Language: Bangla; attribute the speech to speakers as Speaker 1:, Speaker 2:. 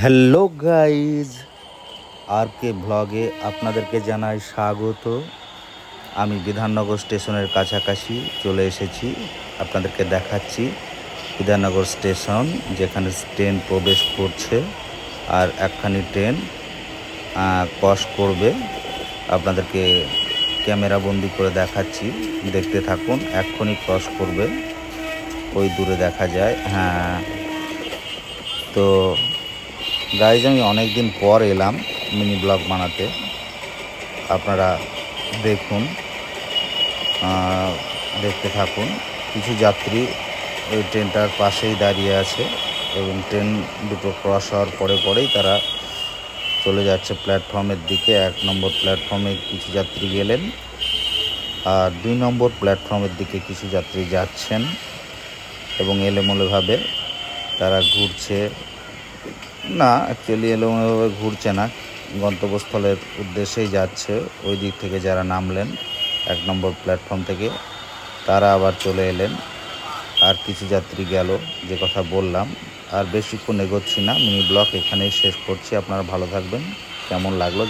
Speaker 1: হ্যালো গাইজ, আর কে ব্লগে আপনাদেরকে জানাই স্বাগত। আমি বিধাননগর স্টেশনের কাছাকাছি চলে এসেছি। আপনাদেরকে দেখাচ্ছি বিধাননগর স্টেশন, যেখানে ট্রেন প্রবেশ করছে আর একখানি ট্রেন ক্রস করবে। আপনাদেরকে ক্যামেরা বন্দি করে দেখাচ্ছি, দেখতে থাকুন। এক্ষুনি ক্রস করবে, ওই দূরে দেখা যায়। হ্যাঁ, তো গাইজ আমি অনেক দিন পর এলাম মিনি ব্লগ বানাতে। আপনারা দেখুন, দেখতে থাকুন। কিছু যাত্রী ওই ট্রেনটার পাশেই দাঁড়িয়ে আছে এবং ট্রেন দুটো ক্রস হওয়ার পরেই তারা চলে যাচ্ছে প্ল্যাটফর্মের দিকে। 1 নম্বর প্ল্যাটফর্মে কিছু যাত্রী গেলেন আর 2 নম্বর প্ল্যাটফর্মের দিকে কিছু যাত্রী যাচ্ছেন এবং এলোমেলোভাবে তারা ঘুরছে। না, অ্যাকচুয়ালি এলোমেলোভাবে ঘুরছে না, গন্তব্যস্থলের উদ্দেশ্যেই যাচ্ছে। ওই দিক থেকে যারা নামলেন 1 নম্বর প্ল্যাটফর্ম থেকে, তারা আবার চলে এলেন। আর কিছু যাত্রী গেল, যে কথা বললাম। আর বেশিক্ষণ এগোচ্ছি না, মিনি ব্লগ এখানেই শেষ করছি। আপনারা ভালো থাকবেন। কেমন লাগলো